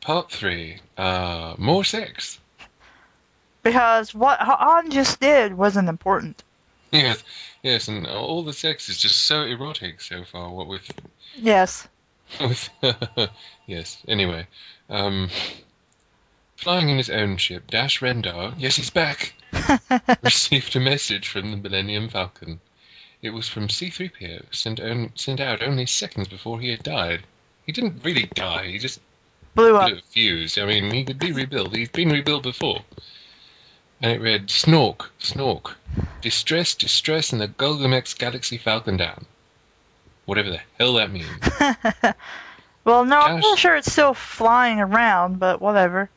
Part 3. More sex. Because what Han just did wasn't important. Yes, and all the sex is just so erotic so far. What with... Yes. Yes, anyway. Flying in his own ship, Dash Rendar, yes, he's back, received a message from the Millennium Falcon. It was from C-3PO, sent out only seconds before he had died. He didn't really die, he just blew up. a fuse. I mean, he could be rebuilt. He's been rebuilt before. And it read, Snork, distress, and the Golgamex Galaxy Falcon down. Whatever the hell that means. Well, no, I'm not sure it's still flying around, but whatever.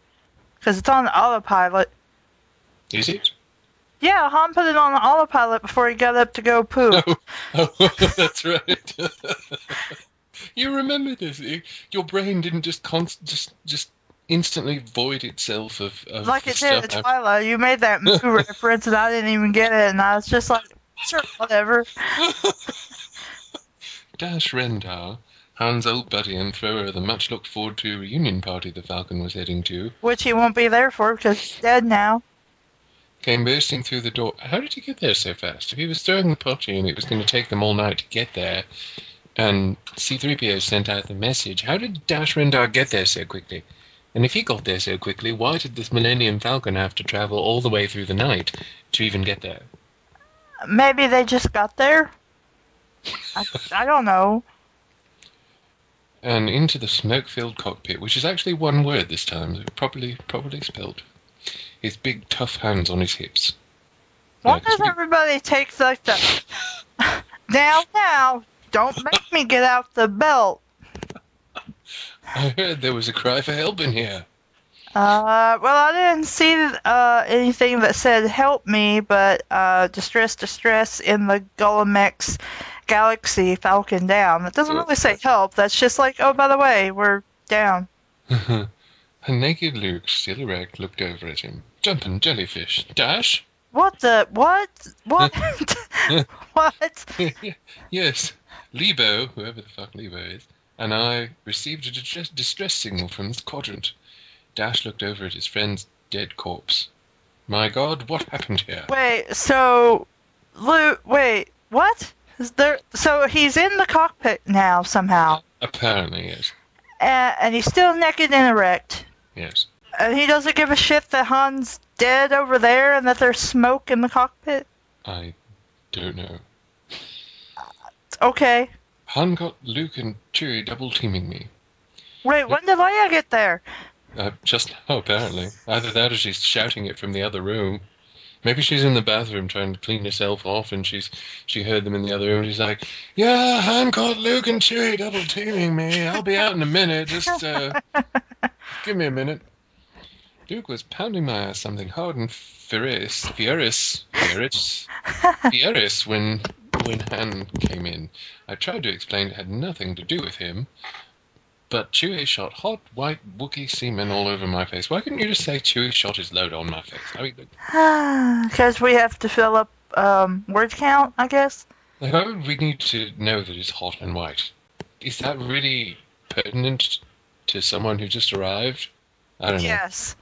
Because it's on autopilot. Is it? Yeah, Han put it on autopilot before he got up to go poo. Oh, that's right. You remember this? Your brain didn't just instantly void itself of like it did in Twilight. You made that movie reference and I didn't even get it, and I was just like, sure, whatever. Dash Rendar, Han's old buddy and thrower of the much-looked-forward-to reunion party the Falcon was heading to, which he won't be there for because he's dead now, came bursting through the door. How did he get there so fast? If he was throwing the party and it was going to take them all night to get there, and C-3PO sent out the message, how did Dash Rendar get there so quickly? And if he got there so quickly, why did this Millennium Falcon have to travel all the way through the night to even get there? Maybe they just got there? I don't know. And into the smoke-filled cockpit, which is actually one word this time, properly spelled. His big, tough hands on his hips. Why does everybody take like that? Now, don't make me get out the belt. I heard there was a cry for help in here. Well, I didn't see anything that said help me, but distress in the Golgamex Galaxy Falcon down. It doesn't really say help. That's just like, oh, by the way, we're down. A naked Luke, still erect, looked over at him. Jumping jellyfish. Dash? What? What? Yes. Lebo, whoever the fuck Lebo is, and I received a distress signal from this quadrant. Dash looked over at his friend's dead corpse. My God, what happened here? Wait, so... what? So he's in the cockpit now, somehow. Apparently, yes. And he's still naked and erect. Yes. And he doesn't give a shit that Han's dead over there and that there's smoke in the cockpit? I don't know. Okay. Han got Luke and Chewie double-teaming me. Wait, when did Leia get there? Just now, apparently. Either that or she's shouting it from the other room. Maybe she's in the bathroom trying to clean herself off and she heard them in the other room. She's like, yeah, Han caught Luke and Chewie double-teaming me. I'll be out in a minute. Just give me a minute. Luke was pounding my ass something hard and furious when Han came in. I tried to explain it had nothing to do with him, but Chewie shot hot, white Wookiee semen all over my face. Why couldn't you just say Chewie shot his load on my face? I mean, because we have to fill up word count, I guess. Like, why would we need to know that it's hot and white? Is that really pertinent to someone who just arrived? I don't know. Yes.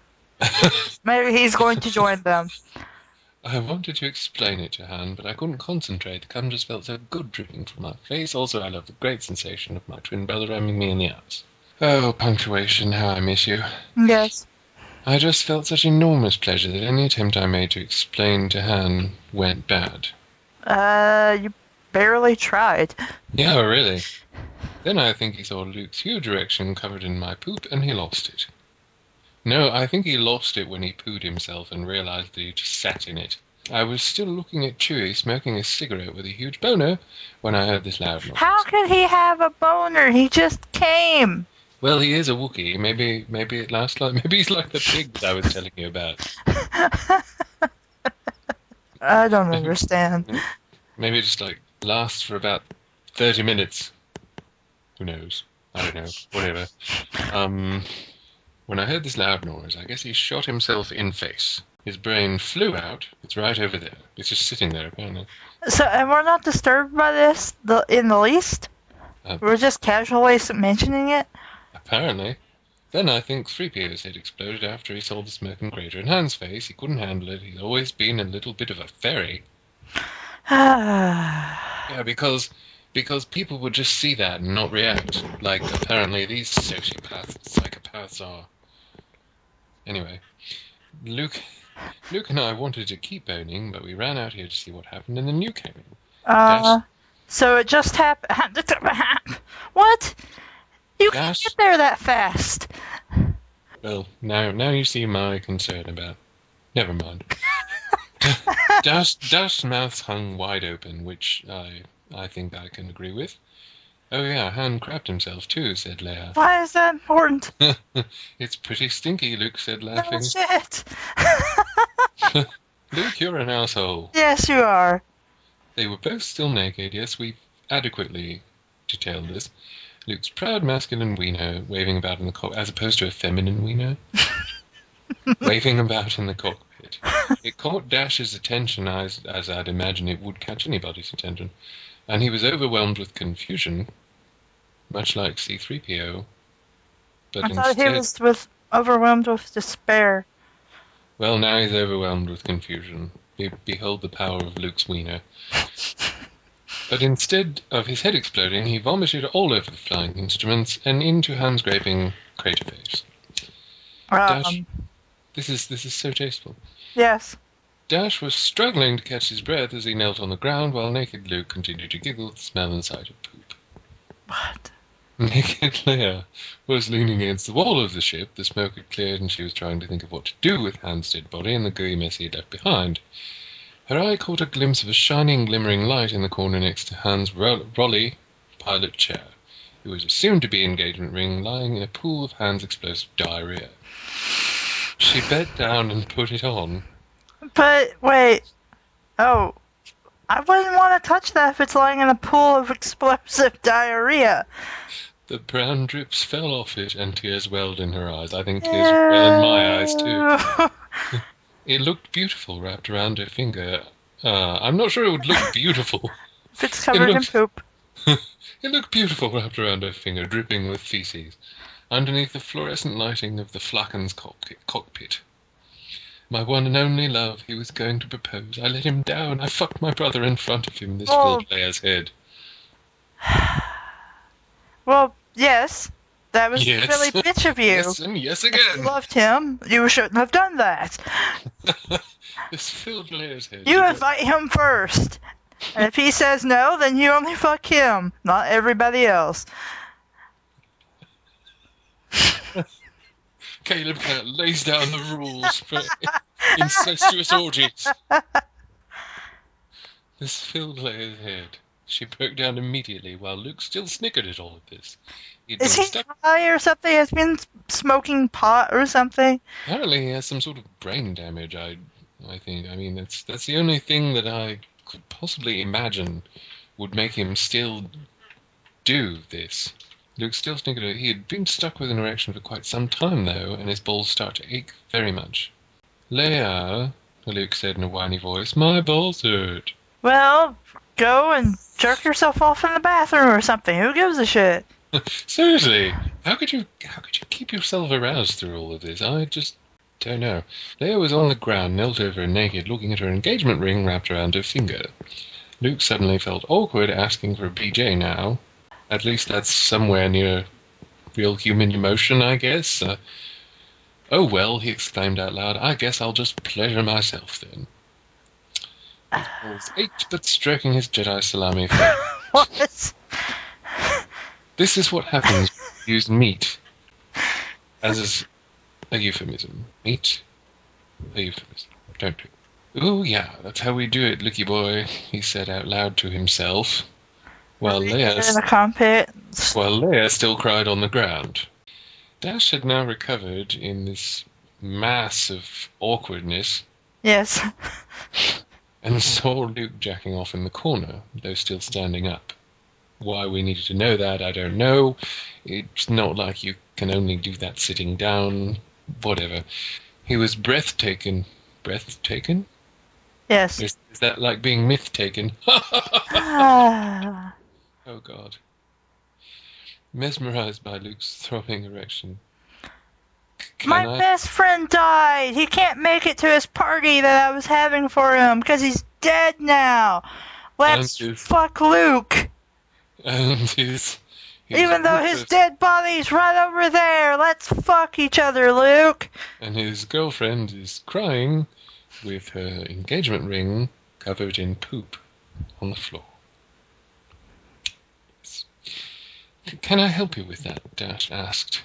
Maybe he's going to join them. I wanted to explain it to Han, but I couldn't concentrate. The cum just felt so good dripping from my face. Also, I love the great sensation of my twin brother ramming me in the ass. Oh, punctuation, how I miss you. Yes. I just felt such enormous pleasure that any attempt I made to explain to Han went bad. You barely tried. Yeah, really. Then I think he saw Luke's huge erection covered in my poop, and he lost it. No, I think he lost it when he pooed himself and realized that he just sat in it. I was still looking at Chewie smoking a cigarette with a huge boner when I heard this loud noise. How could he have a boner? He just came. Well, he is a Wookiee. Maybe it lasts like... Maybe he's like the pigs I was telling you about. I don't understand. Maybe it just, like, lasts for about 30 minutes. Who knows? I don't know. Whatever. When I heard this loud noise, I guess he shot himself in face. His brain flew out. It's right over there. It's just sitting there, apparently. So, and we're not disturbed by this in the least? We're just casually mentioning it? Apparently. Then I think 3PO's head exploded after he saw the smoking crater in Han's face. He couldn't handle it. He's always been a little bit of a fairy. Yeah, because people would just see that and not react. Like, apparently these psychopaths are. Anyway, Luke and I wanted to keep boning, but we ran out here to see what happened, and the new came in. So it just happened. What? You can't get there that fast. Well, now you see my concern about. Never mind. Dash's mouth hung wide open, which I think I can agree with. Oh yeah, Han crapped himself too, said Leia. Why is that important? It's pretty stinky, Luke said, laughing. Oh, shit. Luke, you're an asshole. Yes, you are. They were both still naked. Yes, we've adequately detailed this. Luke's proud masculine wiener waving about in the cockpit, as opposed to a feminine wiener, waving about in the cockpit. It caught Dash's attention, as I'd imagine it would catch anybody's attention, and he was overwhelmed with confusion, much like C-3PO. But I thought he was overwhelmed with despair. Well, now he's overwhelmed with confusion. Behold the power of Luke's wiener. But instead of his head exploding, he vomited all over the flying instruments and into Han's gaping crater face. Dash, this is so tasteful. Yes. Dash was struggling to catch his breath as he knelt on the ground, while naked Luke continued to giggle at the smell and sight of poop. What? Naked Leia was leaning against the wall of the ship. The smoke had cleared and she was trying to think of what to do with Han's dead body and the gooey mess he had left behind. Her eye caught a glimpse of a shining, glimmering light in the corner next to Han's Rolly pilot chair. It was a soon-to-be engagement ring lying in a pool of Han's explosive diarrhea. She bent down and put it on. But, wait. Oh. I wouldn't want to touch that if it's lying in a pool of explosive diarrhea. The brown drips fell off it and tears welled in her eyes. I think tears well in my eyes too. It looked beautiful wrapped around her finger. I'm not sure it would look beautiful. If it's covered in poop. It looked beautiful wrapped around her finger, dripping with feces, underneath the fluorescent lighting of the Flacken's cockpit. My one and only love, he was going to propose. I let him down. I fucked my brother in front of him. This filled Leia's head. Well, yes. That was Yes. really bitch of you. Yes, and yes again. If you loved him, you shouldn't have done that. This filled Leia's head. You invite him first. And if he says no, then you only fuck him, not everybody else. Caleb Cat lays down the rules for incestuous orgies. This filled Leia's head. She broke down immediately, while Luke still snickered at all of this. Is he high or something? Has been smoking pot or something? Apparently he has some sort of brain damage, I think. I mean, that's the only thing that I could possibly imagine would make him still do this. Luke still snickered. He had been stuck with an erection for quite some time, though, and his balls started to ache very much. Leia, Luke said in a whiny voice, my balls hurt. Well, go and jerk yourself off in the bathroom or something. Who gives a shit? Seriously, how could you keep yourself aroused through all of this? I just don't know. Leia was on the ground, knelt over and naked, looking at her engagement ring wrapped around her finger. Luke suddenly felt awkward, asking for a BJ now. At least that's somewhere near real human emotion, I guess. Oh well, he exclaimed out loud, I guess I'll just pleasure myself then. His balls ached, but stroking his Jedi salami face. What? This is what happens when you use meat as a euphemism. Meat? A euphemism. Don't do it. Ooh, yeah, that's how we do it, Looky boy, he said out loud to himself, while Leia still cried on the ground. Dash had now recovered in this mass of awkwardness. Yes. And saw Luke jacking off in the corner, though still standing up. Why we needed to know that, I don't know. It's not like you can only do that sitting down. Whatever. He was breathtaking. Breathtaking? Yes. Is that like being myth-taken? Ah. Oh, God. Mesmerized by Luke's throbbing erection. My best friend died. He can't make it to his party that I was having for him because he's dead now. Let's fuck Luke. And even though his dead body's right over there, let's fuck each other, Luke. And his girlfriend is crying with her engagement ring covered in poop on the floor. Can I help you with that? Dash asked.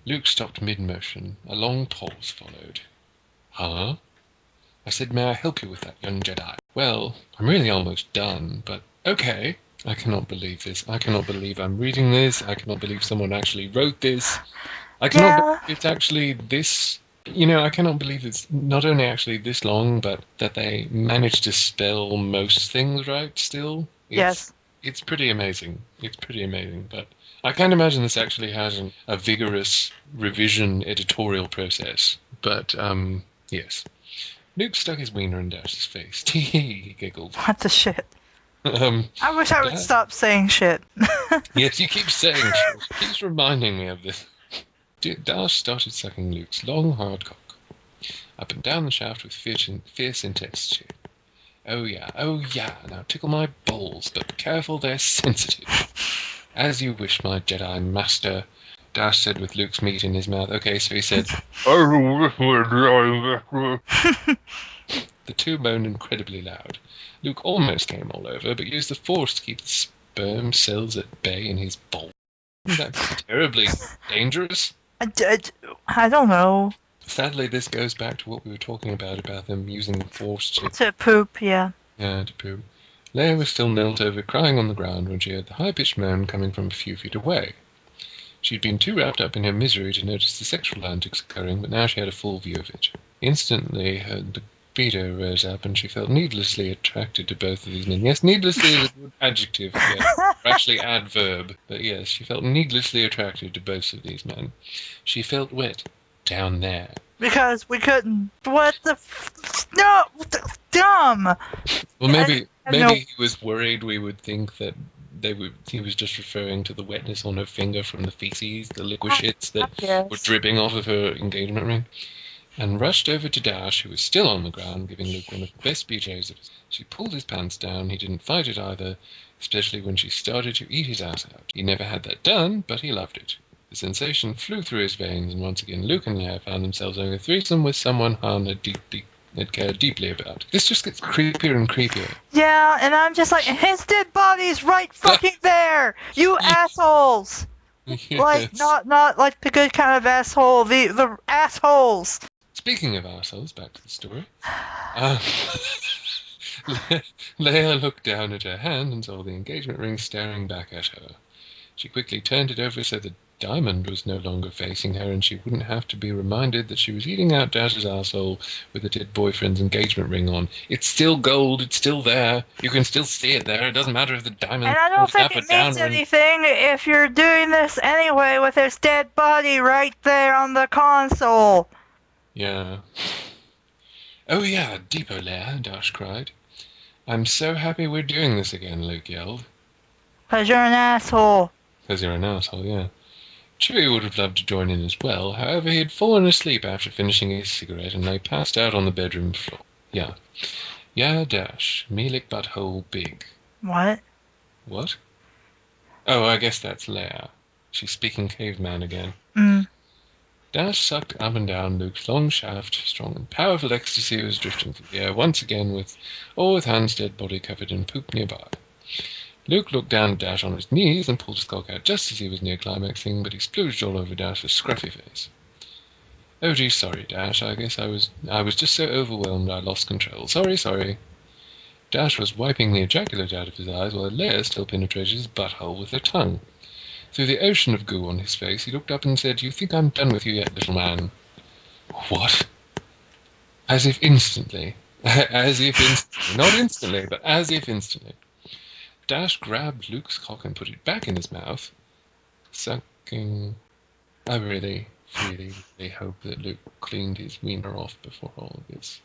Luke stopped mid-motion. A long pause followed. Huh? I said, may I help you with that, young Jedi? Well, I'm really almost done, but okay. I cannot believe this. I cannot believe I'm reading this. I cannot believe someone actually wrote this. I cannot believe it's actually this... I cannot believe it's not only actually this long, but that they managed to spell most things right still. Yes. It's pretty amazing. It's pretty amazing, but I can't imagine this actually has a vigorous revision editorial process. But, yes. Luke stuck his wiener in Dash's face. He giggled. What the shit? I wish I would stop saying shit. Yes, you keep saying shit. It keeps reminding me of this. Dash started sucking Luke's long, hard cock. Up and down the shaft with fierce intensity. Oh yeah, now tickle my balls, but be careful, they're sensitive. As you wish, my Jedi Master, Dash said with Luke's meat in his mouth. Okay, so he said, the two moaned incredibly loud. Luke almost came all over, but used the Force to keep the sperm cells at bay in his balls. Isn't that terribly dangerous? I don't know. Sadly, this goes back to what we were talking about them using the Force to poop, yeah. Yeah, to poop. Leia was still knelt over, crying on the ground when she heard the high-pitched moan coming from a few feet away. She'd been too wrapped up in her misery to notice the sexual antics occurring, but now she had a full view of it. Instantly, her libido rose up, and she felt needlessly attracted to both of these men. Yes, needlessly is a good adjective, yes. Or actually adverb. But yes, she felt needlessly attracted to both of these men. She felt wet down there. Because we couldn't... What the... No! Dumb! Well, maybe he was worried we would think that he was just referring to the wetness on her finger from the feces, the liquid shits that were dripping off of her engagement ring. And rushed over to Dash, who was still on the ground, giving Luke one of the best BJs of his. She pulled his pants down. He didn't fight it either, especially when she started to eat his ass out. He never had that done, but he loved it. The sensation flew through his veins, and once again Luke and Leia found themselves having a threesome with someone Han had cared deeply about. This just gets creepier and creepier. Yeah, and I'm just like, his dead body's right fucking there! You assholes! Yes. Like, not like the good kind of asshole, the assholes! Speaking of assholes, back to the story. Leia looked down at her hand and saw the engagement ring staring back at her. She quickly turned it over so the diamond was no longer facing her, and she wouldn't have to be reminded that she was eating out Dash's asshole with a dead boyfriend's engagement ring on. It's still gold. It's still there. You can still see it there. It doesn't matter if the diamond... And I don't think it means anything if you're doing this anyway with his dead body right there on the console. Yeah. Oh yeah, Deepo Leia, Dash cried. I'm so happy we're doing this again, Luke yelled. 'Cause you're an asshole. 'Cause you're an asshole, yeah. Chewie would have loved to join in as well, however he had fallen asleep after finishing his cigarette and lay passed out on the bedroom floor. Yeah. Yeah, Dash. Me lick butthole big. What? What? Oh, I guess that's Leia. She's speaking caveman again. Dash sucked up and down Luke's long shaft. Strong and powerful ecstasy was drifting through the air once again with Han's dead body covered in poop nearby. Luke looked down at Dash on his knees and pulled his cock out just as he was near climaxing, but he splooged all over Dash's scruffy face. Oh gee, sorry, Dash. I guess I was just so overwhelmed I lost control. Sorry. Dash was wiping the ejaculate out of his eyes while Leia still penetrated his butthole with her tongue. Through the ocean of goo on his face, he looked up and said, "You think I'm done with you yet, little man?" What? As if instantly. As if instantly. Not instantly, but as if instantly. Dash grabbed Luke's cock and put it back in his mouth, sucking... I really hope that Luke cleaned his wiener off before all of this.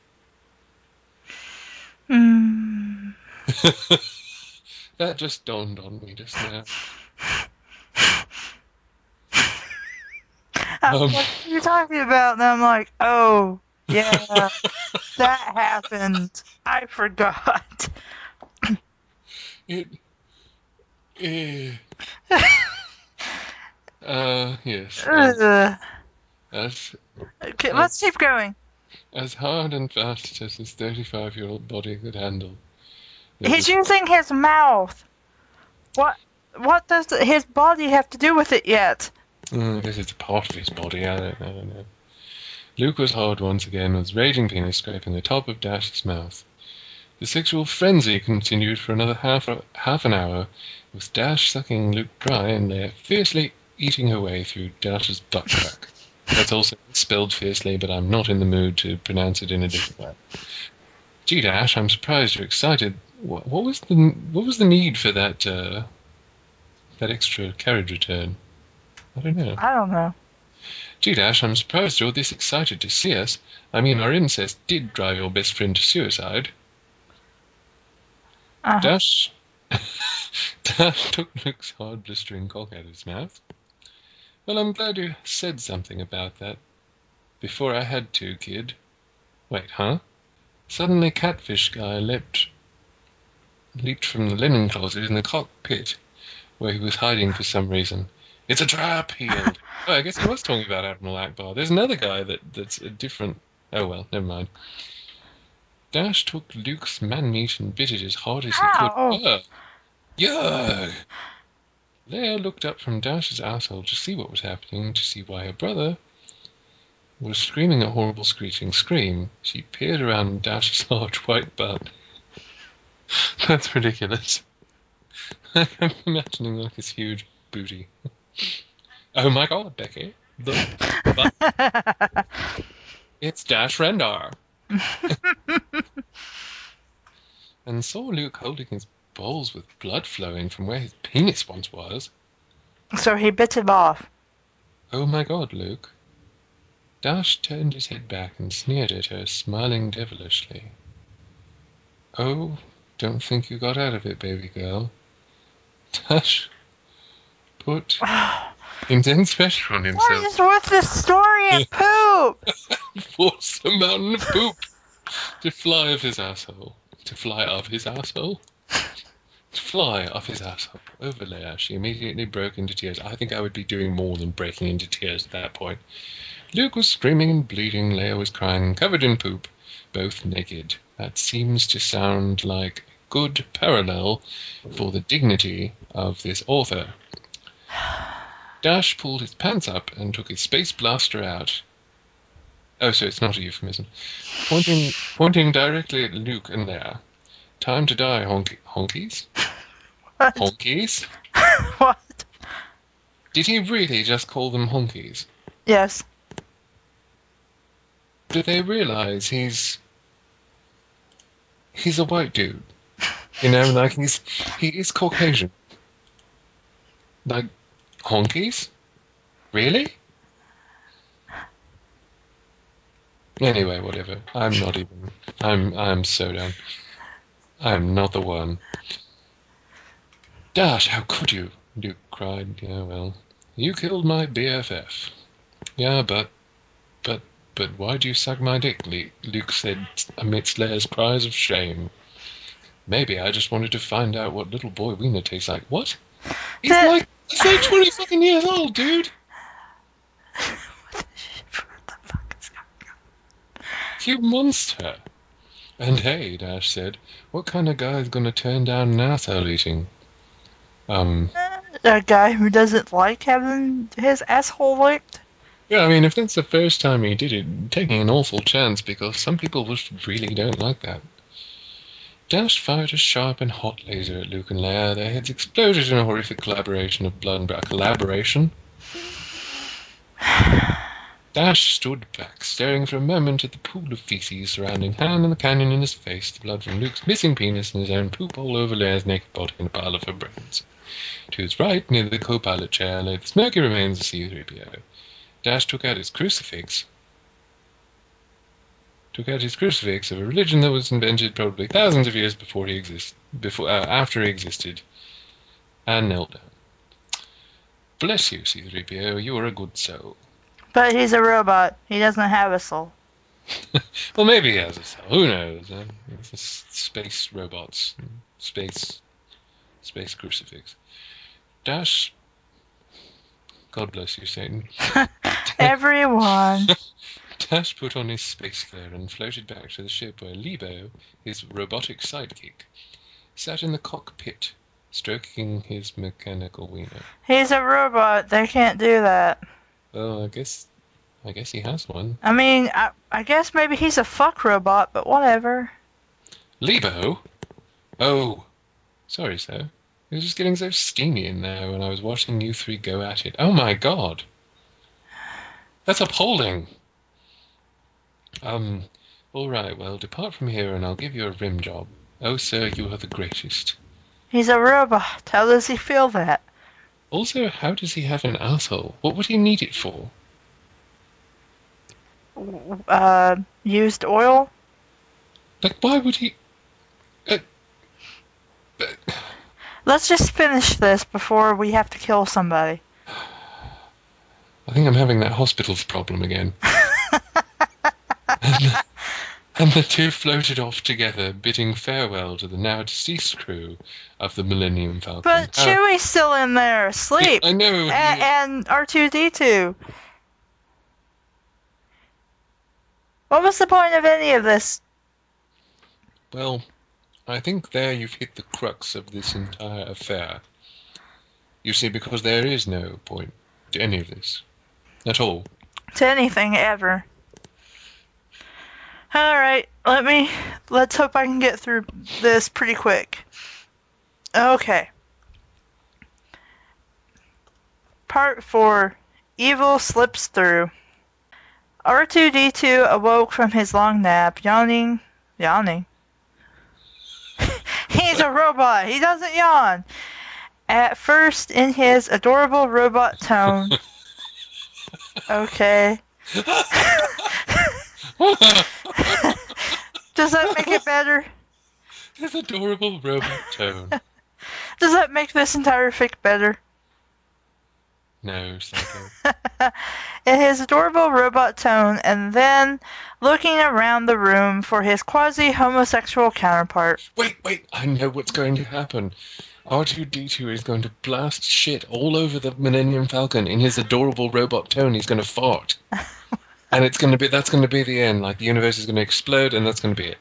That just dawned on me just now. What are you talking about? And I'm like, oh, yeah, that happened. I forgot. It. Yes. Ugh. As Okay, let's keep going. as hard and fast as his 35-year-old body could handle. He's using his mouth. What does his body have to do with it yet? I guess it's a part of his body. I don't know. Luke was hard once again, with his raging penis scraping the top of Dash's mouth. The sexual frenzy continued for another half an hour, with Dash sucking Luke dry and Leia fiercely eating her way through Dash's butt crack. That's also spelled fiercely, but I'm not in the mood to pronounce it in a different way. Gee, Dash, I'm surprised you're excited. What was the need for that extra carriage return? I don't know. I don't know. Gee, Dash, I'm surprised you're this excited to see us. I mean, our incest did drive your best friend to suicide. Uh-huh. Dash took Luke's hard, blistering cock out of his mouth. Well, I'm glad you said something about that. Before I had to, kid. Wait, huh? Suddenly Catfish Guy leaped from the linen closet in the cockpit, where he was hiding for some reason. It's a trap, he yelled. Oh, I guess he was talking about Admiral Akbar. There's another guy that's a different... Oh, well, never mind. Dash took Luke's man-meat and bit it as hard as he could. Yuck! Leia looked up from Dash's asshole to see what was happening, to see why her brother was screaming a horrible screeching scream. She peered around Dash's large white butt. That's ridiculous. I'm imagining like this huge booty. Oh my god, Becky. It's Dash Rendar. And saw Luke holding his balls with blood flowing from where his penis once was. So he bit him off. Oh my god, Luke. Dash turned his head back and sneered at her, smiling devilishly. Oh, don't think you got out of it, baby girl. Dash put intense pressure on himself. What is with this story and poop? Forced a mountain of poop to fly off his asshole. To fly off his asshole? To fly off his asshole. Over Leia, she immediately broke into tears. I think I would be doing more than breaking into tears at that point. Luke was screaming and bleeding. Leia was crying, covered in poop, both naked. That seems to sound like a good parallel for the dignity of this author. Dash pulled his pants up and took his space blaster out. Oh, so it's not a euphemism. Pointing directly at Luke and Leia. Time to die, honkies? What? Honkies? What? Did he really just call them honkies? Yes. Do they realize he's a white dude? You know, like he is Caucasian. Like, honkies? Really? Anyway, whatever. I'm so done. I'm not the one. Dash, how could you? Luke cried. Yeah, well, you killed my BFF. Yeah, but why'd you suck my dick? Luke said amidst Leia's cries of shame. Maybe I just wanted to find out what little boy wiener tastes like. What? He's like 20 fucking years old, dude. What the fuck is going on? You monster. And hey, Dash said, what kind of guy is going to turn down an asshole eating? A guy who doesn't like having his asshole licked? Yeah, I mean, if that's the first time he did it, taking an awful chance, because some people just really don't like that. Dash fired a sharp and hot laser at Luke and Leia. Their heads exploded in a horrific collaboration of blood and blood. Collaboration? Dash stood back, staring for a moment at the pool of feces surrounding Han and the canyon in his face, the blood from Luke's missing penis and his own poop all over Leia's naked body and a pile of her brains. To his right, near the co-pilot chair, lay the smoky remains of C-3PO. Dash took out his crucifix. Of a religion that was invented probably thousands of years after he existed, and knelt down. Bless you, C-3PO, you are a good soul. But he's a robot. He doesn't have a soul. Well, maybe he has a soul. Who knows? It's just space robots. Space crucifix. Dash. God bless you, Satan. Everyone. Dash put on his space gear and floated back to the ship where Lebo, his robotic sidekick, sat in the cockpit, stroking his mechanical wiener. He's a robot. They can't do that. Well, I guess he has one. I mean, I guess maybe he's a fuck robot, but whatever. Lebo? Oh, sorry, sir. It was just getting so steamy in there when I was watching you three go at it. Oh my god. That's appalling. All right, well, depart from here and I'll give you a rim job. Oh, sir, you are the greatest. He's a robot. How does he feel that? Also, how does he have an asshole? What would he need it for? Used oil? Like, why would he... Let's just finish this before we have to kill somebody. I think I'm having that hospital's problem again. And the two floated off together, bidding farewell to the now deceased crew of the Millennium Falcon. But Chewie's still in there, asleep. Yeah, I know. And R2-D2. What was the point of any of this? Well, I think there you've hit the crux of this entire affair. You see, because there is no point to any of this. At all. To anything, ever. Alright, let's hope I can get through this pretty quick. Okay. Part 4. Evil slips through. R2-D2 awoke from his long nap, yawning. He's a robot. He doesn't yawn. At first, in his adorable robot tone. Okay. Does that make it better? His adorable robot tone. Does that make this entire fic better? No, Psycho. In his adorable robot tone, and then looking around the room for his quasi-homosexual counterpart. Wait, I know what's going to happen. R2-D2 is going to blast shit all over the Millennium Falcon in his adorable robot tone. He's going to fart. And that's going to be the end. Like, the universe is going to explode, and that's going to be it.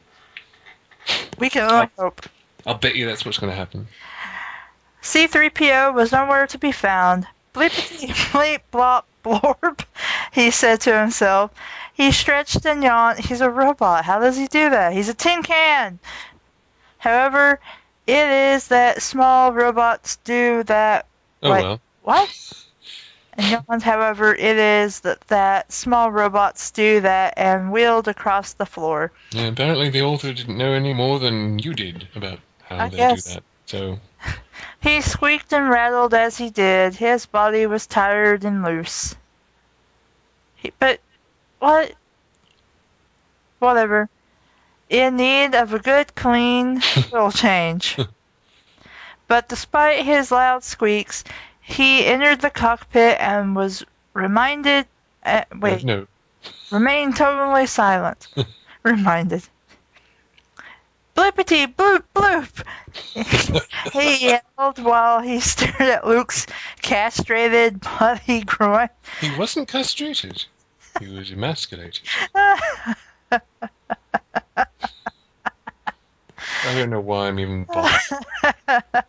We can only hope. I'll bet you that's what's going to happen. C-3PO was nowhere to be found. Bleepity bleep blop blorp, he said to himself. He stretched and yawned. He's a robot. How does he do that? He's a tin can. However, it is that small robots do that. Oh, well. What? And yawns, however, it is that small robots do that and wheeled across the floor. Yeah, apparently the author didn't know any more than you did about how they do that. So he squeaked and rattled as he did. His body was tired and loose. But what? Whatever. In need of a good, clean oil change. But despite his loud squeaks, he entered the cockpit and was reminded... No. Remained totally silent. Reminded. Blippity bloop bloop! He yelled while he stared at Luke's castrated, bloody groin. He wasn't castrated. He was emasculated. I don't know why I'm even bothered.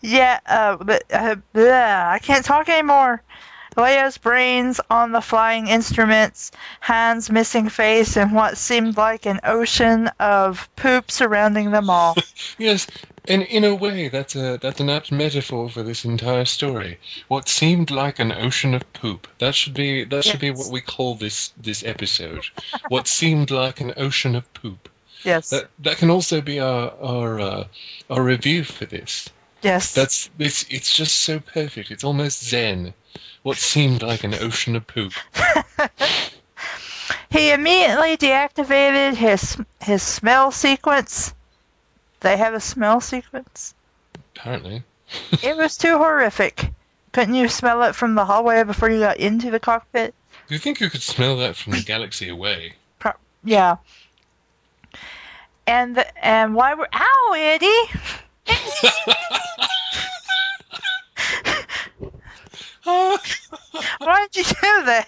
Yeah, I can't talk anymore. Leia's brains on the flying instruments, Han's missing face, and what seemed like an ocean of poop surrounding them all. Yes, and in a way, that's an apt metaphor for this entire story. What seemed like an ocean of poop. That should be what we call this episode. What seemed like an ocean of poop. Yes. That can also be our review for this. Yes. It's just so perfect. It's almost zen. What seemed like an ocean of poop. He immediately deactivated his smell sequence. They have a smell sequence? Apparently. It was too horrific. Couldn't you smell it from the hallway before you got into the cockpit? Do you think you could smell that from the galaxy away? Yeah. And why were... Ow, Eddie! Why'd you do that?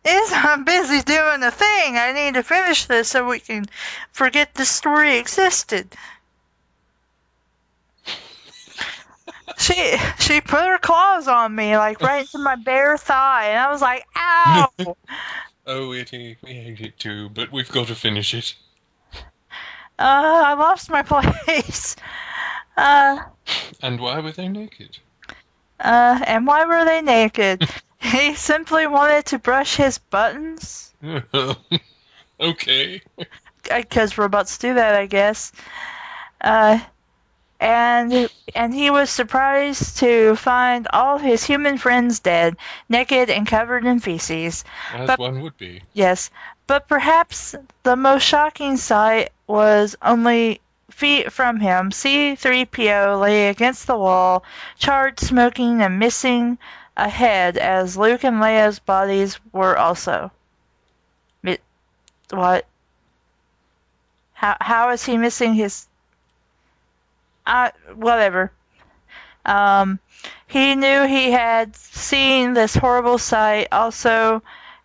I'm busy doing a thing. I need to finish this so we can forget the story existed. She put her claws on me, like right into my bare thigh, and I was like, ow! Oh, Eddie, we hate it too, but we've got to finish it. I lost my place. And why were they naked? And why were they naked? He simply wanted to brush his buttons. Okay. Because robots do that, I guess. And he was surprised to find all his human friends dead, naked and covered in feces. As one would be. Yes, but perhaps the most shocking sight was only feet from him. C-3PO lay against the wall, charred, smoking, and missing a head, as Luke and Leia's bodies were also. What? How is he missing his... whatever. He knew he had seen this horrible sight also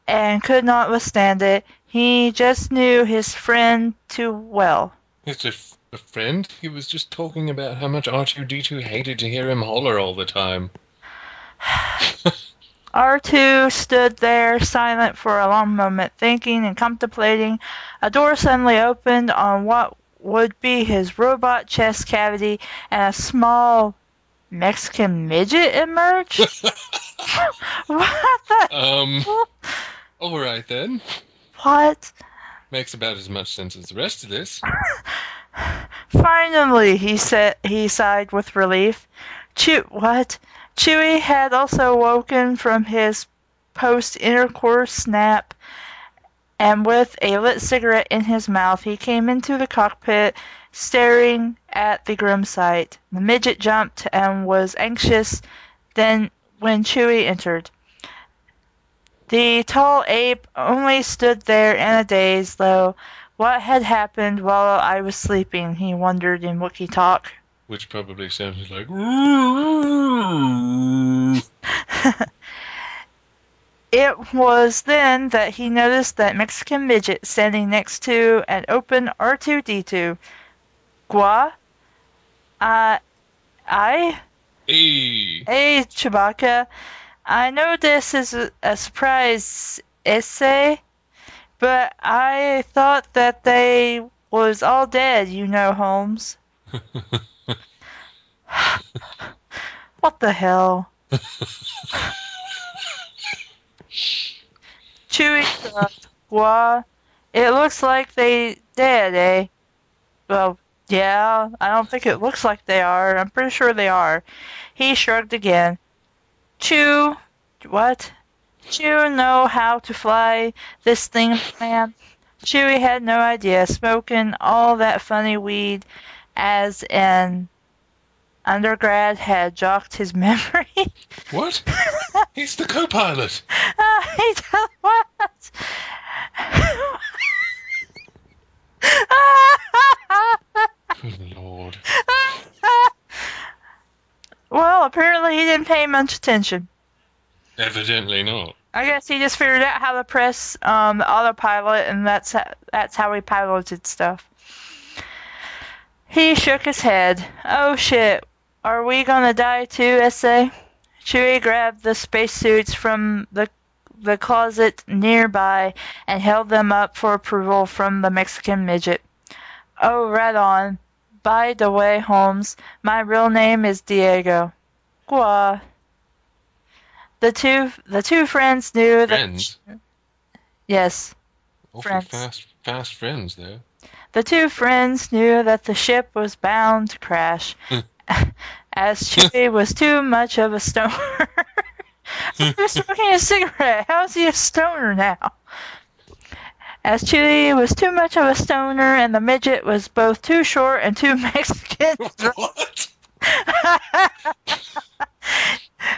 and could not withstand it. He just knew his friend too well. It's a friend? He was just talking about how much R2-D2 hated to hear him holler all the time. R2 stood there silent for a long moment, thinking and contemplating. A door suddenly opened on what would be his robot chest cavity, and a small Mexican midget emerged? What the... Alright then. What? Makes about as much sense as the rest of this. Finally, he sighed with relief. What? Chewie had also woken from his post-intercourse nap, and with a lit cigarette in his mouth, he came into the cockpit, staring at the grim sight. The midget jumped and was anxious then when Chewie entered. The tall ape only stood there in a daze, though. What had happened while I was sleeping, he wondered in Wookiee talk. Which probably sounded like... It was then that he noticed that Mexican midget standing next to an open R2-D2. Gua? Hey, Chewbacca. I know this is a surprise essay, but I thought that they was all dead, you know, Holmes. What the hell? Chewie shrugged. Why? It looks like they dead, eh? Well, yeah, I don't think it looks like they are. I'm pretty sure they are. He shrugged again. What? Chew know how to fly this thing, man? Chewie had no idea. Smoking all that funny weed as an undergrad had jogged his memory. What? He's the co-pilot. He does what? Good Lord. Well, apparently he didn't pay much attention. Evidently not. I guess he just figured out how to press the autopilot, and that's how he piloted stuff. He shook his head. Oh shit, are we gonna die too, S.A.? Chewie grabbed the spacesuits from the closet nearby and held them up for approval from the Mexican midget. Oh, right on. By the way, Holmes, my real name is Diego. Gua. The two friends knew that... Friends? Yes. Awfully Friends. fast friends, though. The two friends knew that the ship was bound to crash, as Chewie was too much of a stoner. He was smoking a cigarette. How is he a stoner now? As Chewie was too much of a stoner, and the midget was both too short and too Mexican. What?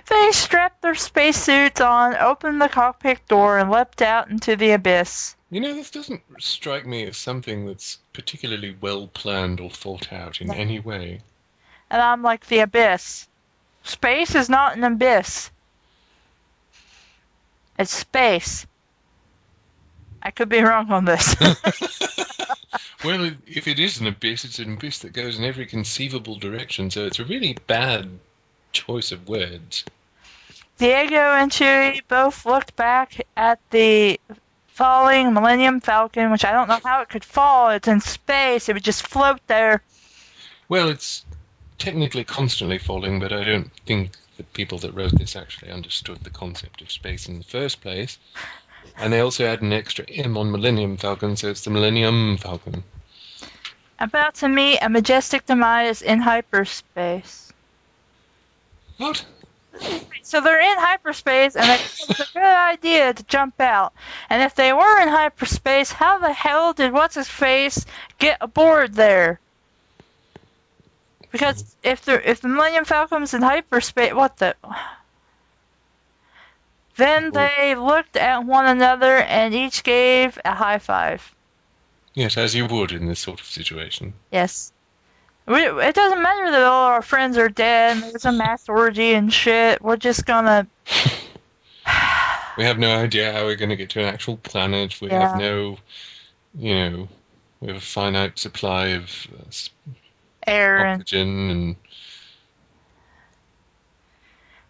They strapped their spacesuits on, opened the cockpit door, and leapt out into the abyss. You know, this doesn't strike me as something that's particularly well planned or thought out in any way. And I'm like, the abyss. Space is not an abyss. It's space. I could be wrong on this. Well, if it is an abyss, it's an abyss that goes in every conceivable direction, so it's a really bad choice of words. Diego and Chewie both looked back at the falling Millennium Falcon, which I don't know how it could fall. It's in space. It would just float there. Well, it's technically constantly falling, but I don't think the people that wrote this actually understood the concept of space in the first place. And they also add an extra M on Millennium Falcon, so it's the Millennium Falcon. About to meet a majestic demise in hyperspace. What? So they're in hyperspace, and it's a good idea to jump out. And if they were in hyperspace, how the hell did What's-His-Face get aboard there? Because if the Millennium Falcon's in hyperspace, what the... Then they looked at one another and each gave a high five. Yes, as you would in this sort of situation. Yes. It doesn't matter that all our friends are dead and there's a mass orgy and shit. We're just gonna... We have no idea how we're going to get to an actual planet. We have no, we have a finite supply of air and oxygen and...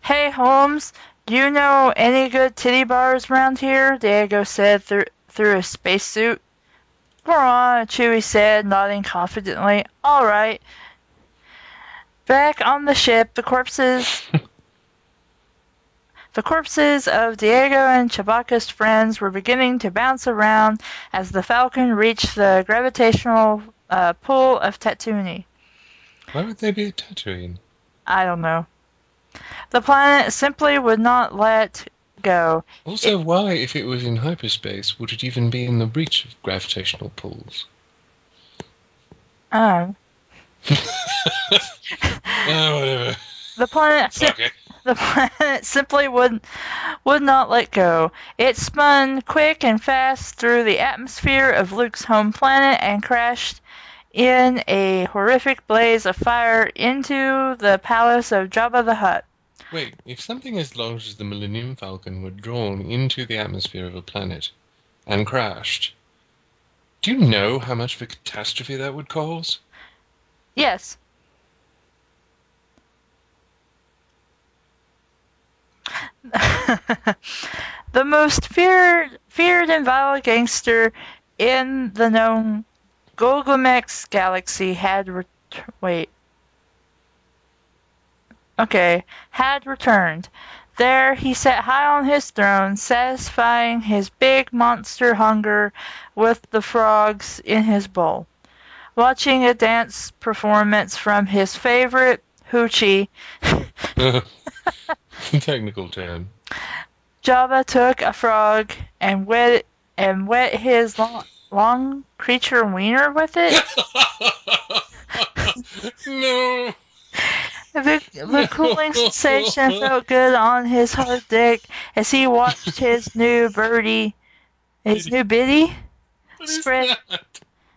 Hey, Holmes, do you know any good titty bars around here? Diego said through his spacesuit. Go on, Chewie said, nodding confidently. All right. Back on the ship, the corpses of Diego and Chewbacca's friends were beginning to bounce around as the Falcon reached the gravitational pull of Tatooine. Why would they be at Tatooine? I don't know. The planet simply would not let go. Also, why, if it was in hyperspace, would it even be in the reach of gravitational pulls? Oh. Whatever. The planet simply would not let go. It spun quick and fast through the atmosphere of Luke's home planet and crashed in a horrific blaze of fire into the palace of Jabba the Hutt. Wait, if something as large as the Millennium Falcon were drawn into the atmosphere of a planet and crashed, do you know how much of a catastrophe that would cause? Yes. The most feared and vile gangster in the known Golgamex galaxy had returned. There he sat high on his throne, satisfying his big monster hunger with the frogs in his bowl. Watching a dance performance from his favorite hoochie. Technical term. Jabba took a frog and wet his long creature wiener with it. No. The cooling sensation felt good on his hard dick as he watched his new biddy,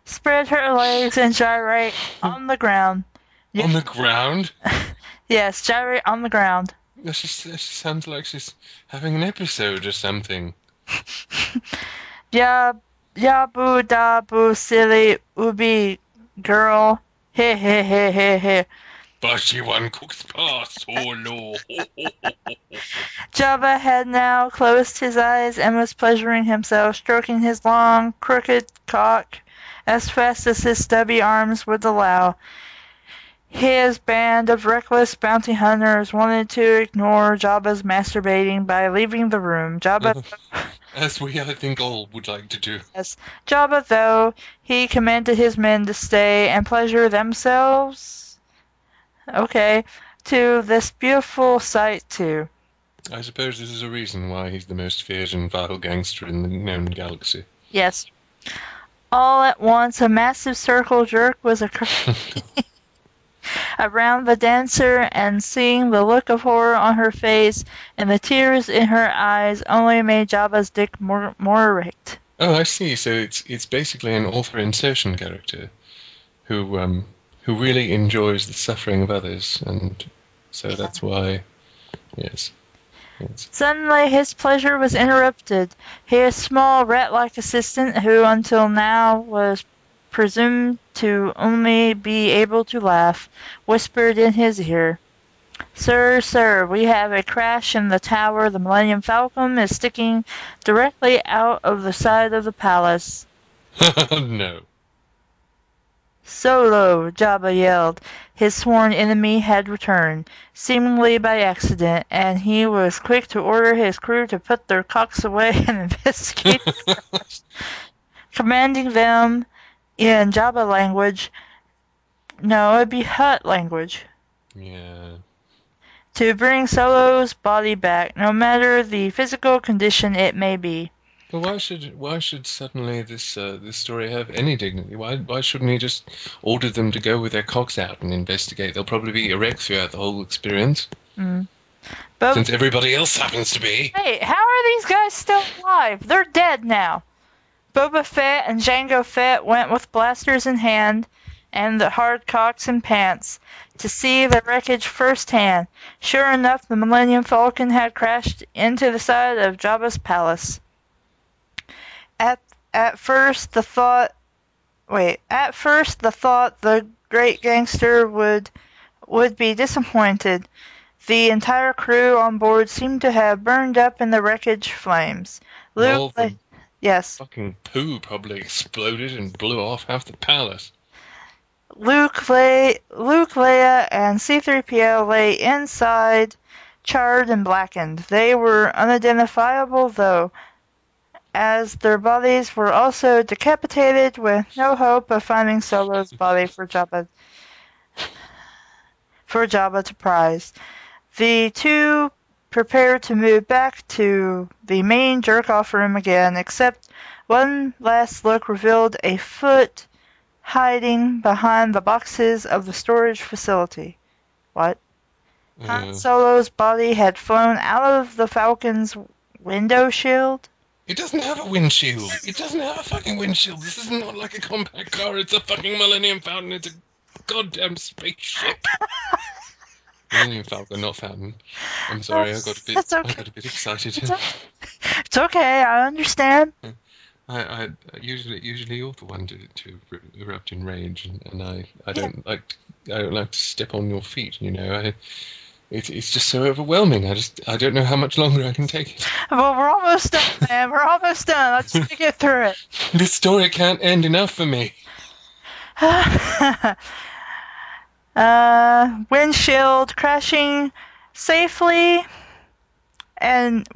spread her legs and gyrate on the ground. On the ground? Yes, gyrate on the ground. She sounds like she's having an episode or something. Yabu dabu silly ubi girl. He he he he he. But she one cooks past solo. Jabba had now closed his eyes and was pleasuring himself, stroking his long, crooked cock as fast as his stubby arms would allow. His band of reckless bounty hunters wanted to ignore Jabba's masturbating by leaving the room. Jabba... As we, I think, all would like to do. Yes. Jabba, though, he commanded his men to stay and pleasure themselves... Okay. To this beautiful sight, too. I suppose this is a reason why he's the most feared and vile gangster in the known galaxy. Yes. All at once, a massive circle jerk was occurring. around the dancer, and seeing the look of horror on her face and the tears in her eyes only made Jabba's dick more erect. Oh, I see. So it's basically an author insertion character who really enjoys the suffering of others, and so that's why. Yes. Suddenly his pleasure was interrupted. His small rat-like assistant, who until now was presumed to only be able to laugh, whispered in his ear, Sir, we have a crash in the tower. The Millennium Falcon is sticking directly out of the side of the palace. No. Solo, Jabba yelled. His sworn enemy had returned, seemingly by accident, and he was quick to order his crew to put their cocks away and investigate the crash, commanding them in Jabba language. No, it'd be Hutt language. Yeah. To bring Solo's body back, no matter the physical condition it may be. But why should suddenly this story have any dignity? Why shouldn't he just order them to go with their cocks out and investigate? They'll probably be erect throughout the whole experience. Since everybody else happens to be. Hey, how are these guys still alive? They're dead now. Boba Fett and Jango Fett went with blasters in hand and the hard cocks and pants to see the wreckage firsthand. Sure enough, the Millennium Falcon had crashed into the side of Jabba's palace. At first the thought the great gangster would be disappointed. The entire crew on board seemed to have burned up in the wreckage flames. Yes. Fucking poo probably exploded and blew off half the palace. Luke, Leia, and C-3PO lay inside, charred and blackened. They were unidentifiable, though, as their bodies were also decapitated, with no hope of finding Solo's body for Jabba to prize. The two prepared to move back to the main jerk-off room again, except one last look revealed a foot hiding behind the boxes of the storage facility. What? Han Solo's body had flown out of the Falcon's window shield? It doesn't have a windshield. It doesn't have a fucking windshield. This is not like a compact car. It's a fucking Millennium Falcon. It's a goddamn spaceship. Millennium Falcon, not Falcon. I'm sorry, I got a bit excited. It's okay, I understand. I usually you're the one to erupt in rage, and I don't like to step on your feet. You know, it's just so overwhelming. I don't know how much longer I can take it. Well, we're almost done, man. We're almost done. Let's just get through it. This story can't end enough for me. Windshield crashing safely, and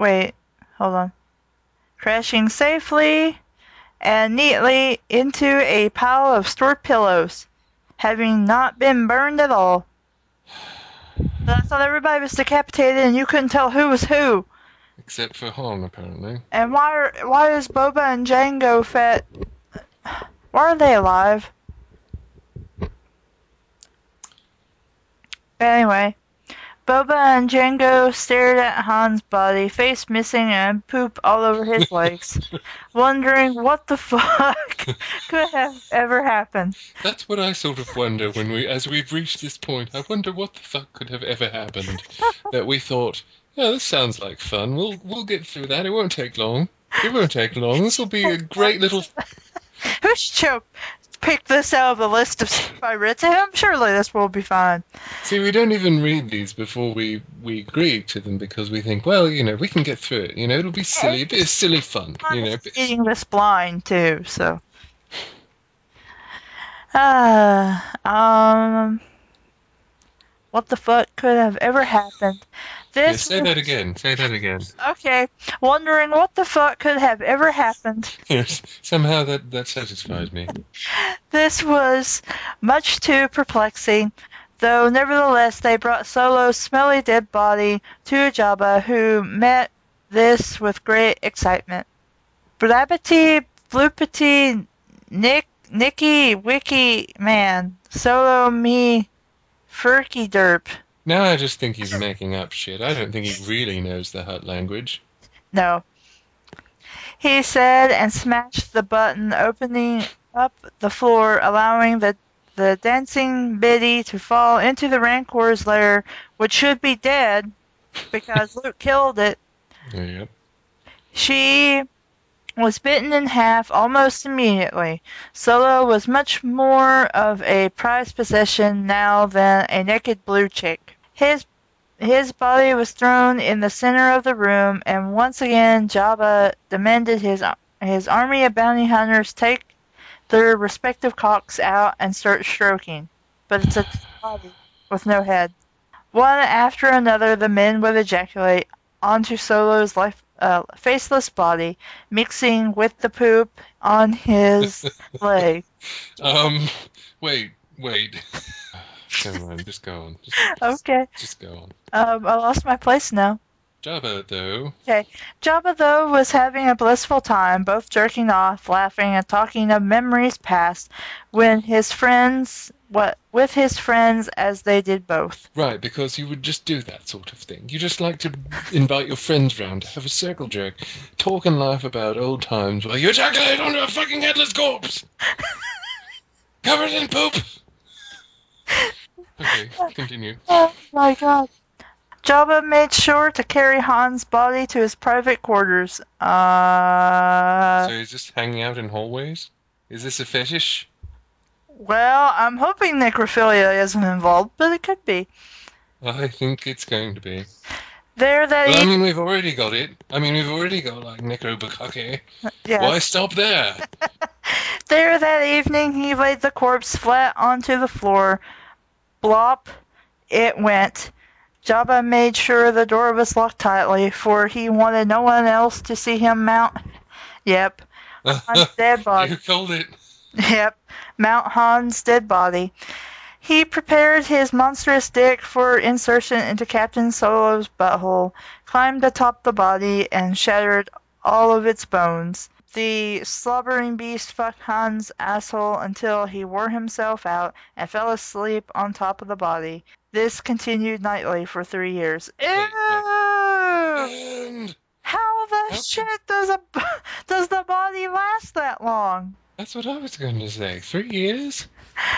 crashing safely and neatly into a pile of stored pillows, having not been burned at all. But I thought everybody was decapitated and you couldn't tell who was who. Except for Han, apparently. And why is Boba and Jango Fett... Why are they alive? Anyway, Boba and Jango stared at Han's body, face missing and poop all over his legs, wondering what the fuck could have ever happened. That's what I sort of wonder as we've reached this point. I wonder what the fuck could have ever happened that we thought, yeah, this sounds like fun. We'll get through that. It won't take long. This will be a great little... Hushicho picked this out of the list of stuff I read to him. Surely this will be fine. See, we don't even read these before we agree to them because we think, well, you know, we can get through it. You know, it'll be silly, a bit of silly fun. You know, eating this blind too, so. What the fuck could have ever happened? Say that again. Okay. Wondering what the fuck could have ever happened. Yes, somehow that satisfies me. This was much too perplexing, though nevertheless they brought Solo's smelly dead body to Jabba, who met this with great excitement. Blabbity, bloopity, Nicky, Wiki, man, Solo me Furky derp. Now I just think he's making up shit. I don't think he really knows the Hut language. No. He said and smashed the button, opening up the floor, allowing the dancing biddy to fall into the Rancor's lair, which should be dead because Luke killed it. Yep. She was bitten in half almost immediately. Solo was much more of a prized possession now than a naked blue chick. His body was thrown in the center of the room, and once again Jabba demanded his army of bounty hunters take their respective cocks out and start stroking. But it's a body with no head. One after another, the men would ejaculate onto Solo's faceless body, mixing with the poop on his leg. Wait. Never mind, just go on. Okay. Just go on. I lost my place now. Jabba, though. Okay. Jabba, though, was having a blissful time, both jerking off, laughing, and talking of memories past with his friends as they did both. Right, because you would just do that sort of thing. You just like to invite your friends round to have a circle jerk, talk and laugh about old times while you ejaculate onto a fucking headless corpse! Covered in poop! Okay, continue. Oh my god. Jabba made sure to carry Han's body to his private quarters. So he's just hanging out in hallways? Is this a fetish? Well, I'm hoping necrophilia isn't involved, but it could be. I think it's going to be. I mean, we've already got it. I mean, we've already got, like, necrobukake. Yes. Why stop there? There that evening, he laid the corpse flat onto the floor. Blop, it went. Jabba made sure the door was locked tightly, for he wanted no one else to see him mount. Yep. Han's dead body. You called it. Yep. Mount Han's dead body. He prepared his monstrous dick for insertion into Captain Solo's butthole, climbed atop the body, and shattered all of its bones. The slobbering beast fucked Han's asshole until he wore himself out and fell asleep on top of the body. This continued nightly for 3 years. Ew! And How the shit does the body last that long? that's what I was going to say. 3 years?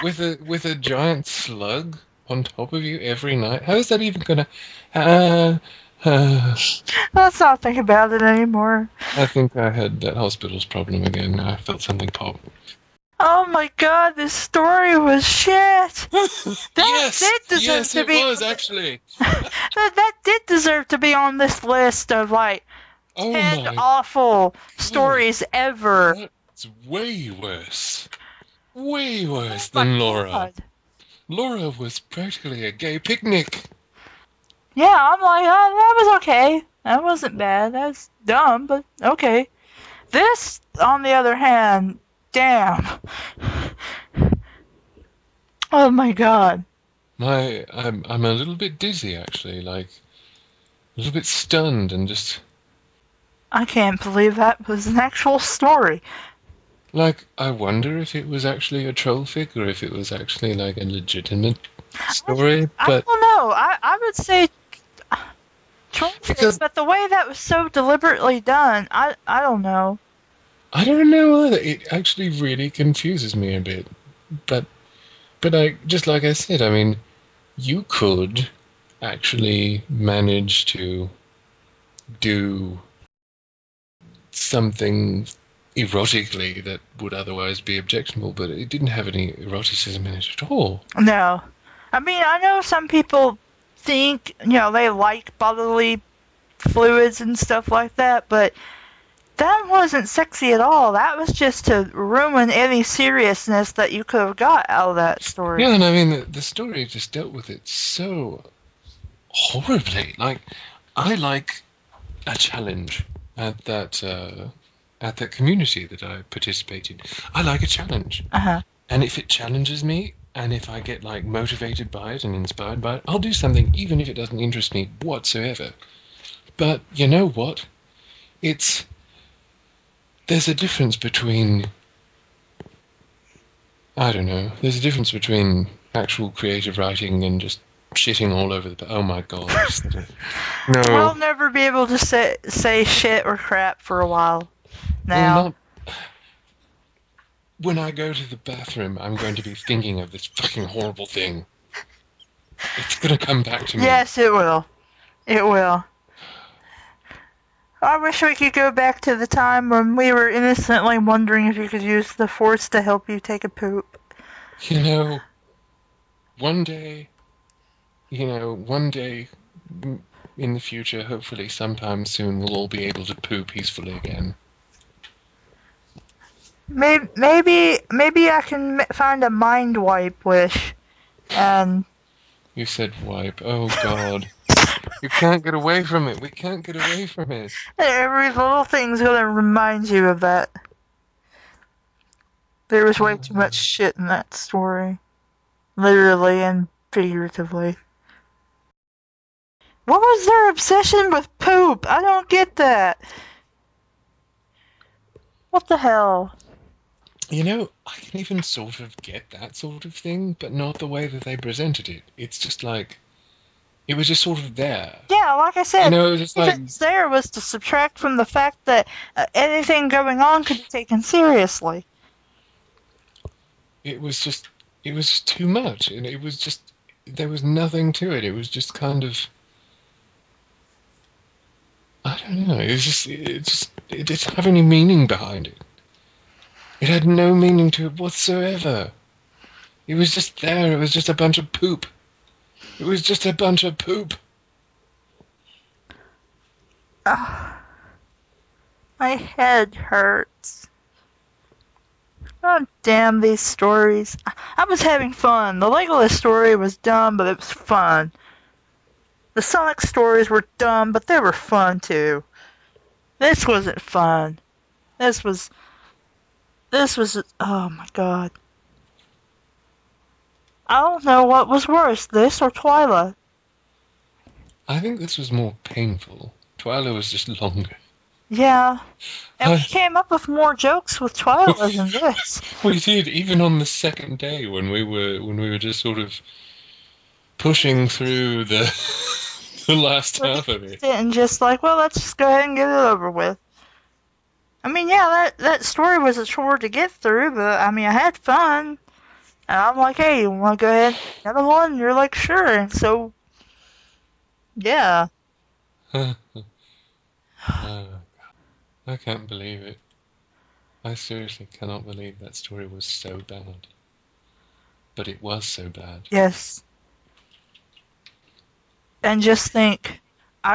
With a giant slug on top of you every night? How is that even going to... Let's not think about it anymore. I think I had that hospital's problem again. I felt something pop. Oh my god, this story was shit! Yes, That did deserve to be on this list of, like, 10 awful stories ever. That's way worse. Way worse than Laura. God. Laura was practically a gay picnic. Yeah, I'm like, oh, that was okay. That wasn't bad. That's dumb, but okay. This, on the other hand, damn. Oh my god. I'm a little bit dizzy, actually, like, a little bit stunned and just... I can't believe that was an actual story. Like, I wonder if it was actually a trollfic or if it was actually, like, a legitimate story, I but... don't know. I would say trollfic, but the way that was so deliberately done, I don't know. I don't know either. It actually really confuses me a bit. But just like I said, I mean, you could actually manage to do something erotically that would otherwise be objectionable, but it didn't have any eroticism in it at all. No. I mean, I know some people think, they like bodily fluids and stuff like that, but that wasn't sexy at all. That was just to ruin any seriousness that you could have got out of that story. Yeah, and I mean, the story just dealt with it so horribly. Like, I like a challenge at that community that I participated. I like a challenge. Uh-huh. And if it challenges me, and if I get, like, motivated by it and inspired by it, I'll do something even if it doesn't interest me whatsoever. But you know what? There's a difference between... I don't know. There's a difference between actual creative writing and just shitting all over the... Oh my god. No. We'll never be able to say shit or crap for a while now. Well, not... When I go to the bathroom, I'm going to be thinking of this fucking horrible thing. It's gonna come back to me. Yes, it will. It will. I wish we could go back to the time when we were innocently wondering if you could use the Force to help you take a poop. You know, one day in the future, hopefully sometime soon, we'll all be able to poo peacefully again. Maybe I can find a mind wipe wish, and... You said wipe. Oh god. You can't get away from it. We can't get away from it. Every little thing's gonna remind you of that. There was way too much shit in that story. Literally and figuratively. What was their obsession with poop? I don't get that. What the hell? You know, I can even sort of get that sort of thing, but not the way that they presented it. It's just like... It was just sort of there. Yeah, like I said, you know, just like... it's there was to subtract from the fact that anything going on could be taken seriously. It was just too much, and it was just... There was nothing to it. It was just kind of... I don't know. It didn't have any meaning behind it. It had no meaning to it whatsoever. It was just there. It was just a bunch of poop. It was just a bunch of poop. My head hurts. God damn these stories. I was having fun. The Legolas story was dumb, but it was fun. The Sonic stories were dumb, but they were fun too. This wasn't fun. This was, oh my god. I don't know what was worse, this or Twyla. I think this was more painful. Twyla was just longer. Yeah. And we came up with more jokes with Twyla than this. We did, even on the second day when we were just sort of pushing through the last half of it. And just like, well, let's just go ahead and get it over with. I mean, yeah, that story was a chore to get through, but I mean, I had fun. And I'm like, hey, you want to go ahead and another one? And you're like, sure. And so, yeah. Oh, I can't believe it. I seriously cannot believe that story was so bad. But it was so bad. Yes. And just think,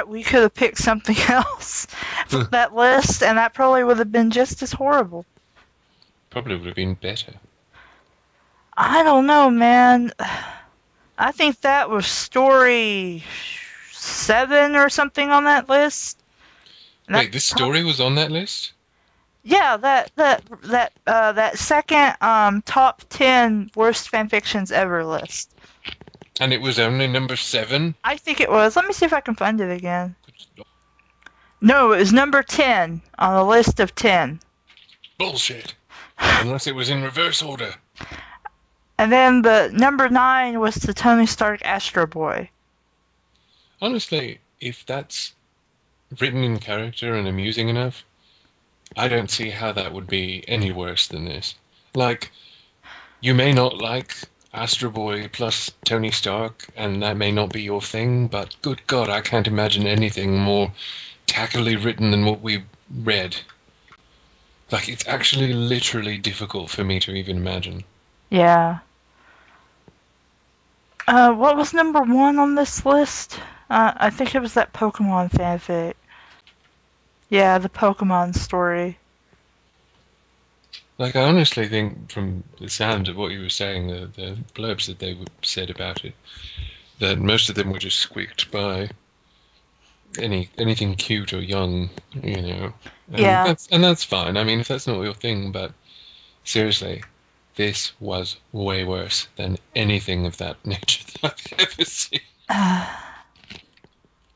we could have picked something else from that list, and that probably would have been just as horrible. Probably would have been better. I don't know, man. I think that was story 7 or something on that list. And wait, this story was on that list? Yeah, that second top 10 worst fanfictions ever list. And it was only number 7? I think it was. Let me see if I can find it again. No, it was number 10 on a list of 10. Bullshit. Unless it was in reverse order. And then the number 9 was the Tony Stark Astro Boy. Honestly, if that's written in character and amusing enough, I don't see how that would be any worse than this. Like, you may not like Astro Boy plus Tony Stark, and that may not be your thing, but good God, I can't imagine anything more tackily written than what we read. Like, it's actually literally difficult for me to even imagine. Yeah. What was number 1 on this list? I think it was that Pokemon fanfic. Yeah, the Pokemon story. Like, I honestly think, from the sound of what you were saying, the blurbs that they said about it, that most of them were just squeaked by anything cute or young, you know. Yeah. That's fine. I mean, if that's not your thing, but seriously, this was way worse than anything of that nature that I've ever seen.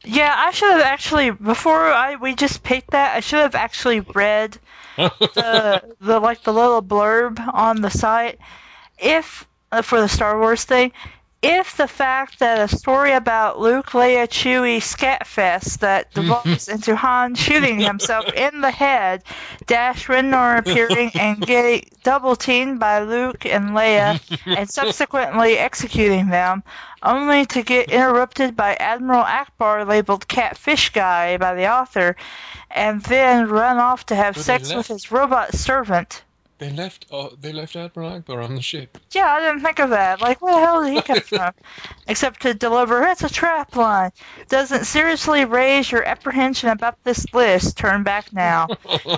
Yeah, I should have actually, before we just picked that, I should have actually read the little blurb on the site. If for the Star Wars thing, if the fact that a story about Luke, Leia, Chewie scatfest that devolves into Han shooting himself in the head, Dash Rendar appearing and getting double-teamed by Luke and Leia, and subsequently executing them, only to get interrupted by Admiral Akbar labeled Catfish Guy by the author, and then run off to have sex with his robot servant. They left Admiral Akbar on the ship. Yeah, I didn't think of that. Like, where the hell did he come from? Except to deliver, it's a trap line. Doesn't seriously raise your apprehension about this list. Turn back now.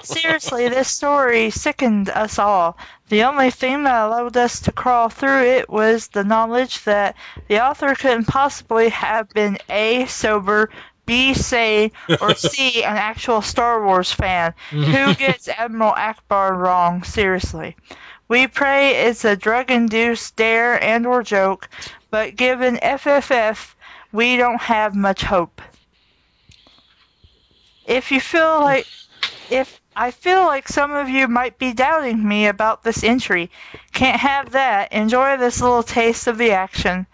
Seriously, this story sickened us all. The only thing that allowed us to crawl through it was the knowledge that the author couldn't possibly have been A, sober, B, sane, or C, an actual Star Wars fan. Who gets Admiral Akbar wrong? Seriously. We pray it's a drug-induced dare and or joke, but given FFF, we don't have much hope. I feel like some of you might be doubting me about this entry. Can't have that. Enjoy this little taste of the action.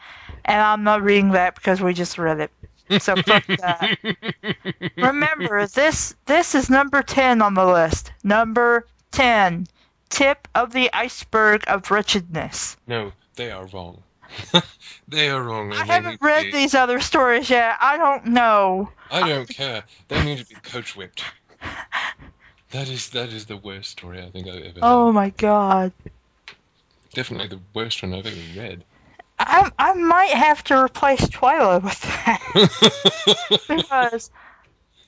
And I'm not reading that because we just read it. So fuck that. Remember, this is number 10 on the list. Number 10. Tip of the iceberg of wretchedness. No, they are wrong. They are wrong. I haven't read these other stories yet. I don't know. I don't care. They need to be coach whipped. That is the worst story I think I've ever Oh read. my god. Definitely the worst one I've ever read. I might have to replace Twyla with that. Because,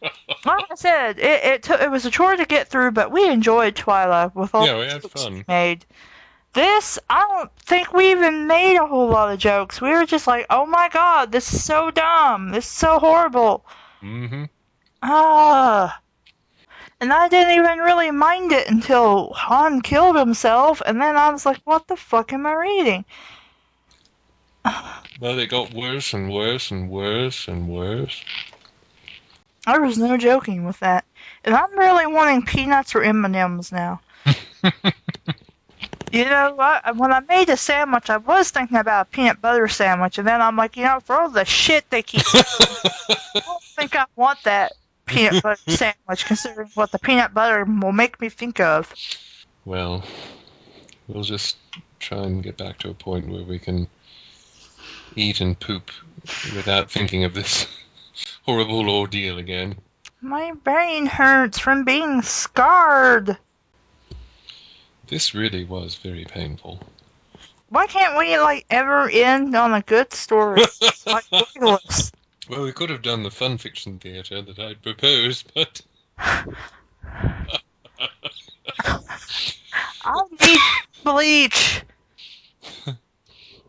like I said, it was a chore to get through, but we enjoyed Twyla with all we the had jokes fun. we made. This, I don't think we even made a whole lot of jokes. We were just like, oh my god, this is so dumb. This is so horrible. Mm-hmm. And I didn't even really mind it until Han killed himself, and then I was like, what the fuck am I reading? Well, it got worse and worse and worse and worse. There was no joking with that. And I'm really wanting peanuts or M&M's now. You know what? When I made a sandwich, I was thinking about a peanut butter sandwich, and then I'm like, for all the shit they keep I don't think I want that peanut butter sandwich, considering what the peanut butter will make me think of. Well, we'll just try and get back to a point where we can eat and poop without thinking of this horrible ordeal again. My brain hurts from being scarred. This really was very painful. Why can't we, ever end on a good story? It's ridiculous. Well, we could have done the Fanfiction theatre that I'd proposed, but... I need bleach.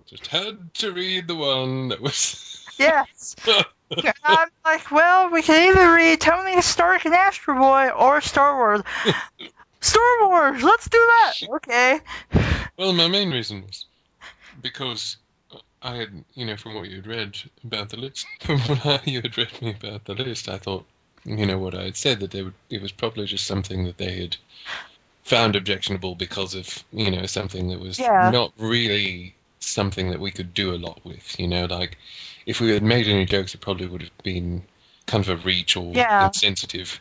Just had to read the one that was... Yes. I'm like, well, we can either read Tony Stark and Astro Boy or Star Wars. Star Wars, let's do that. Okay. Well, my main reason was because I had, from what you had read about the list, you had read me about the list, I thought, what I had said, that it was probably just something that they had found objectionable because of, something that was not really something that we could do a lot with, if we had made any jokes, it probably would have been kind of a reach or insensitive.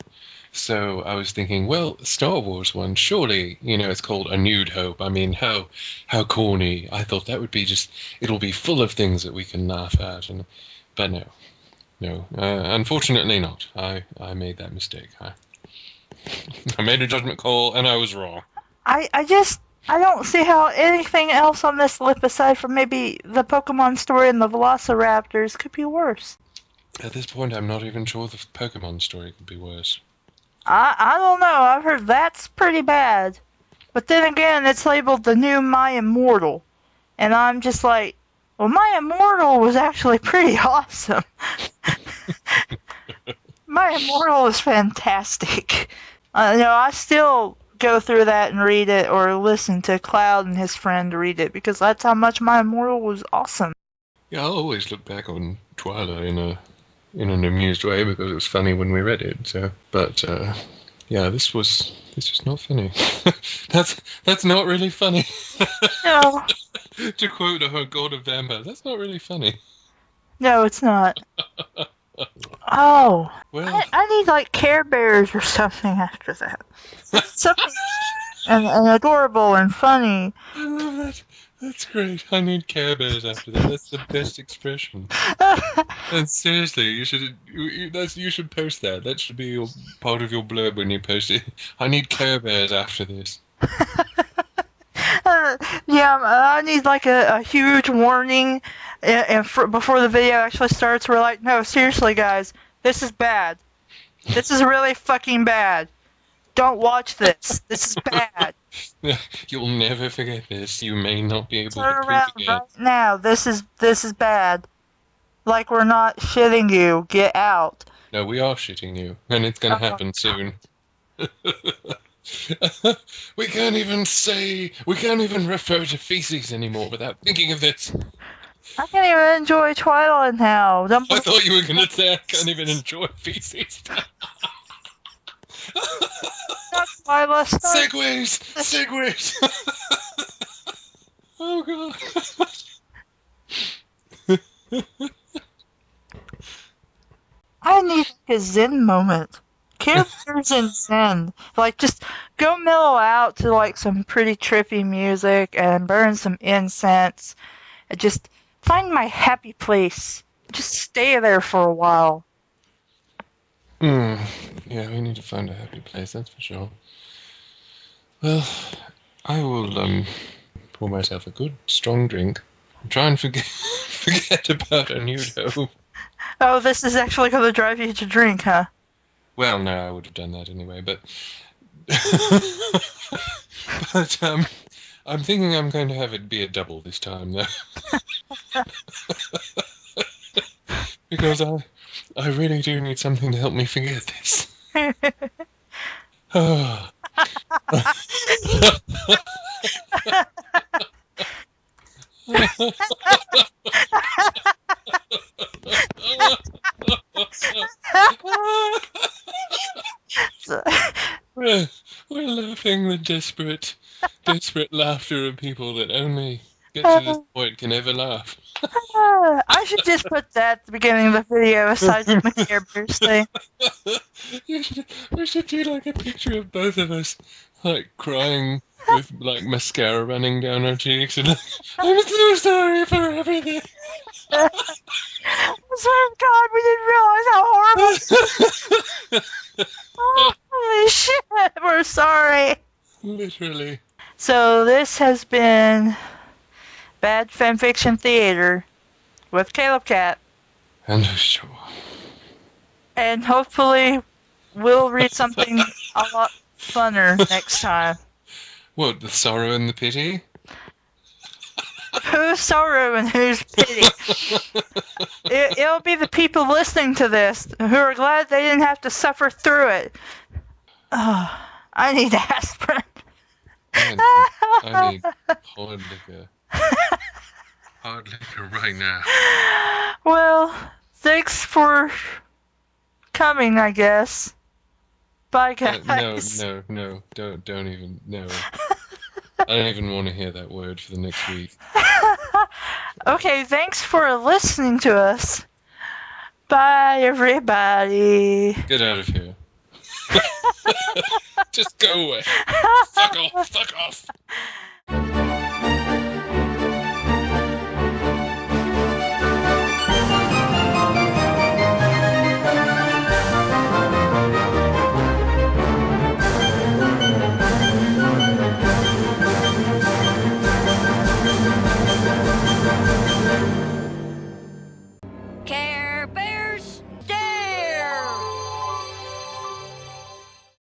So I was thinking, well, Star Wars one, surely, it's called A Nude Hope. I mean, how corny. I thought that would be it'll be full of things that we can laugh at. But no, unfortunately not. I made that mistake. I made a judgment call and I was wrong. I don't see how anything else on this list aside from maybe the Pokemon story and the Velociraptors could be worse. At this point, I'm not even sure the Pokemon story could be worse. I don't know. I've heard that's pretty bad. But then again, it's labeled the new My Immortal. And I'm just like, well, My Immortal was actually pretty awesome. My Immortal is fantastic. I still go through that and read it or listen to Cloud and his friend read it because that's how much My Immortal was awesome. Yeah, I'll always look back on Twyla in an amused way because it was funny when we read it. So, but this was not funny. That's not really funny. No. To quote a god of vampires, that's not really funny. No, it's not. Oh, Well, I need like Care Bears or something after that. Something and adorable and funny. I love that. That's great. I need Care Bears after that. That's the best expression. And seriously, you should post that. That should be part of your blurb when you post it. I need Care Bears after this. Yeah, I need like a huge warning before the video actually starts. We're like, no, seriously, guys, this is bad. This is really fucking bad. Don't watch this. This is bad. You'll never forget this. You may not be able Turn to around prove right now. This is bad. Like we're not shitting you. Get out. No, we are shitting you, and it's going to happen soon. We can't even refer to feces anymore without thinking of this. I can't even enjoy Twilight now. I thought you were going to say I can't even enjoy feces. Twilight. Segways. Oh god. I need a Zen moment. Characters in Zen. Like, just go mellow out to, like, some pretty trippy music and burn some incense. And just find my happy place. Just stay there for a while. Yeah, we need to find a happy place, that's for sure. Well, I will, pour myself a good, strong drink. And try and forget about a Nude Hope. Oh, this is actually going to drive you to drink, huh? Well, no, I would have done that anyway, but... I'm thinking I'm going to have it be a double this time, though. Because I really do need something to help me forget this. Oh. We're laughing the desperate laughter of people that only get to this point can ever laugh. I should just put that at the beginning of the video aside from the Care Bears thing. We should do like a picture of both of us, like crying with like mascara running down our cheeks and like, I'm so sorry for everything. I swear to God, we didn't realize how horrible. Oh, holy shit, we're sorry. Literally. So this has been Bad Fanfiction Theater with Caleb Cat. And Hushicho. And hopefully we'll read something a lot funner next time. What, the sorrow and the pity? Whose sorrow and whose pity? It'll be the people listening to this who are glad they didn't have to suffer through it. Oh, I need aspirin. I need hard liquor. Hard liquor right now. Well, thanks for coming, I guess. Bye, guys. No, don't even, no. I don't even want to hear that word for the next week. Okay, thanks for listening to us. Bye, everybody. Get out of here. Just go away. Fuck off.